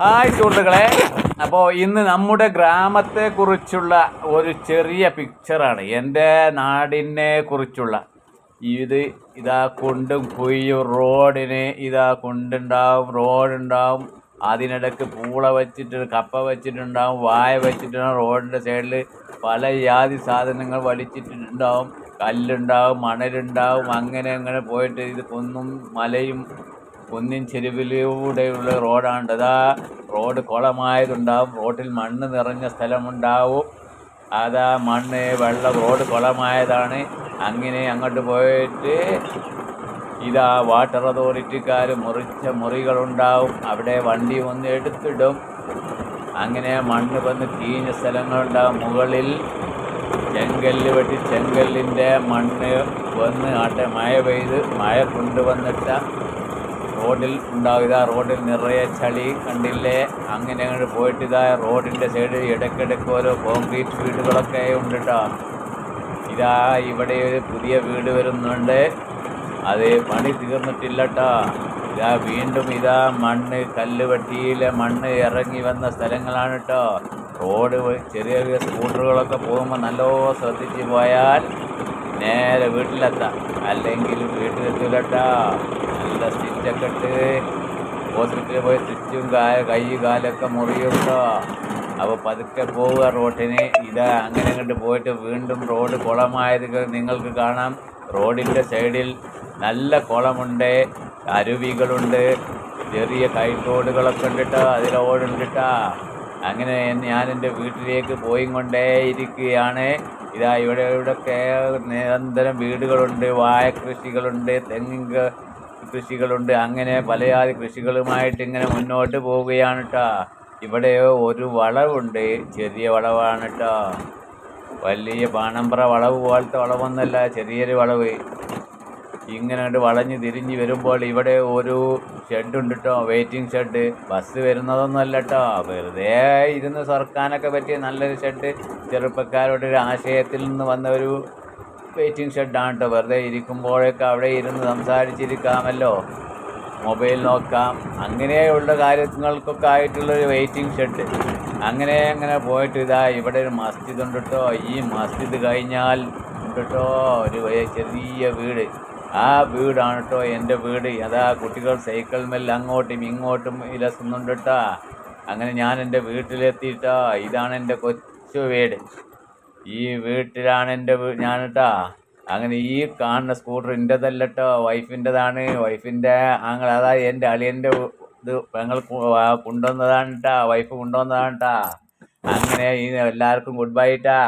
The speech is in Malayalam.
ഹായ് സുഹൃത്തുക്കളെ, അപ്പോൾ ഇന്ന് നമ്മുടെ ഗ്രാമത്തെക്കുറിച്ചുള്ള ഒരു ചെറിയ പിക്ചറാണ്. എൻ്റെ നാടിനെ കുറിച്ചുള്ള ഇതാ കുണ്ടും കുയ്യും റോഡിന് റോഡുണ്ടാവും. അതിനിടയ്ക്ക് പൂള വെച്ചിട്ട് കപ്പ വെച്ചിട്ടുണ്ടാവും, വായ വെച്ചിട്ടുണ്ടാവും. റോഡിൻ്റെ സൈഡിൽ പല ജാതി സാധനങ്ങൾ വലിച്ചിട്ടുണ്ടാവും, കല്ലുണ്ടാവും, മണലുണ്ടാവും. അങ്ങനെ പോയിട്ട് ഇത് കുന്നും മലയും കുന്നിൻ ചെരുവിലൂടെയുള്ള റോഡാണ്. അതാ റോഡ് കുളമായതുണ്ടാവും, റോഡിൽ മണ്ണ് നിറഞ്ഞ സ്ഥലമുണ്ടാവും. അതാ റോഡ് കുളമായതാണ്. അങ്ങനെ അങ്ങോട്ട് പോയിട്ട് ഇതാ വാട്ടർ അതോറിറ്റിക്കാർ മുറിച്ച മുറികളുണ്ടാവും. അവിടെ വണ്ടി വന്ന് എടുത്തിടും. അങ്ങനെ മണ്ണ് വന്ന് തീഞ്ഞ സ്ഥലങ്ങളുണ്ടാവും. മുകളിൽ ചെങ്കല്ല് വെട്ടി ചെങ്കല്ലിൻ്റെ മണ്ണ് വന്ന് മഴ കൊണ്ടുവന്നിട്ട റോഡിൽ ഉണ്ടാവുക. റോഡിൽ നിറയെ ചളി കണ്ടില്ലേ. അങ്ങനെ പോയിട്ട് ഇതാ റോഡിൻ്റെ സൈഡിൽ ഇടയ്ക്കിടയ്ക്ക് ഓരോ കോൺക്രീറ്റ് വീടുകളൊക്കെ ഉണ്ട് കേട്ടോ. ഇതാ ഇവിടെ ഒരു പുതിയ വീട് വരുന്നുണ്ട്, അത് പണി തീർന്നിട്ടില്ല കേട്ടോ. ഇതാ വീണ്ടും കല്ല് വെട്ടിയിലെ മണ്ണ് ഇറങ്ങി വന്ന സ്ഥലങ്ങളാണ് കേട്ടോ. റോഡ് ചെറിയ സ്കൂട്ടറുകളൊക്കെ പോകുമ്പോൾ നല്ലോണം ശ്രദ്ധിച്ച് പോയാൽ നേരെ വീട്ടിലെത്താം, അല്ലെങ്കിൽ വീട്ടിലെത്തില്ല കേട്ടോ. നല്ല സ്റ്റിച്ചൊക്കെ ഇട്ട് ഹോസ്പിറ്റലിൽ പോയി സ്റ്റിച്ചും കൈ കാലൊക്കെ മുറിയുണ്ടോ. അപ്പോൾ പതുക്കെ പോവുക റോഡിന്. അങ്ങനെ പോയിട്ട് വീണ്ടും റോഡ് കുളമായത് നിങ്ങൾക്ക് കാണാം. റോഡിൻ്റെ സൈഡിൽ നല്ല കുളമുണ്ട്, അരുവികളുണ്ട്, ചെറിയ കൈത്തോടുകളൊക്കെ ഉണ്ട് കേട്ടോ. അതിൽ ഓടുണ്ട് കേട്ടോ. അങ്ങനെ ഞാൻ എൻ്റെ വീട്ടിലേക്ക് ഇരിക്കുകയാണ്. ഇവിടെയൊക്കെ നിരന്തരം വീടുകളുണ്ട്, വാഴ കൃഷികളുണ്ട്, തെങ്ങിൻ കൃഷികളുണ്ട്. അങ്ങനെ പലജാതി കൃഷികളുമായിട്ട് ഇങ്ങനെ മുന്നോട്ട് പോവുകയാണ് കേട്ടോ. ഇവിടെ ഒരു വളവുണ്ട്, ചെറിയ വളവാണ് കേട്ടോ. വലിയ പാണമ്പ്ര വളവ് പോലത്തെ വളവൊന്നുമല്ല, ചെറിയൊരു വളവ്. ഇങ്ങനെ വളഞ്ഞ് തിരിഞ്ഞ് വരുമ്പോൾ ഇവിടെ ഒരു ഷെഡുണ്ട് കേട്ടോ, വെയിറ്റിംഗ് ഷെഡ്. ബസ് വരുന്നതൊന്നുമല്ല കേട്ടോ, വെറുതെ ഇരുന്ന് സർക്കാനൊക്കെ പറ്റിയ നല്ലൊരു ഷെഡ്. ചെറുപ്പക്കാരുടെ ഒരു ആശയത്തിൽ നിന്ന് വന്ന ഒരു വെയിറ്റിംഗ് ഷെഡാണ് കേട്ടോ. വെറുതെ ഇരിക്കുമ്പോഴൊക്കെ അവിടെ ഇരുന്ന് സംസാരിച്ചിരിക്കാമല്ലോ, മൊബൈൽ നോക്കാം, അങ്ങനെയുള്ള കാര്യങ്ങൾക്കൊക്കെ ആയിട്ടുള്ളൊരു വെയിറ്റിംഗ് ഷെഡ്. അങ്ങനെ പോയിട്ട് ഇവിടെ ഒരു മസ്ജിദ് ഉണ്ട് കേട്ടോ. ഈ മസ്ജിദ് കഴിഞ്ഞാൽ ഉണ്ട് കേട്ടോ ഒരു ചെറിയ വീട്. ആ വീടാണ് കേട്ടോ എൻ്റെ വീട്. കുട്ടികൾ സൈക്കിൾ മേൽ അങ്ങോട്ടും ഇങ്ങോട്ടും ഇലസുന്നുണ്ട് കേട്ടോ. അങ്ങനെ ഞാൻ എൻ്റെ വീട്ടിലെത്തിയിട്ടോ. ഇതാണ് എൻ്റെ കൊച്ചു വീട്. ഈ വീട്ടിലാണ് ഞാൻ കേട്ടോ. അങ്ങനെ ഈ കാണുന്ന സ്കൂട്ടർ എൻ്റെതല്ല കേട്ടോ, വൈഫിൻ്റെതാണ്. വൈഫിൻ്റെ എൻ്റെ അളിയൻ്റെ പെങ്ങൾ കൊണ്ടുവന്നതാണ് കേട്ടോ, വൈഫ് കൊണ്ടുവന്നതാണ് കേട്ടോ. അങ്ങനെ എല്ലാവർക്കും ഗുഡ് ബൈ ട്ടാ.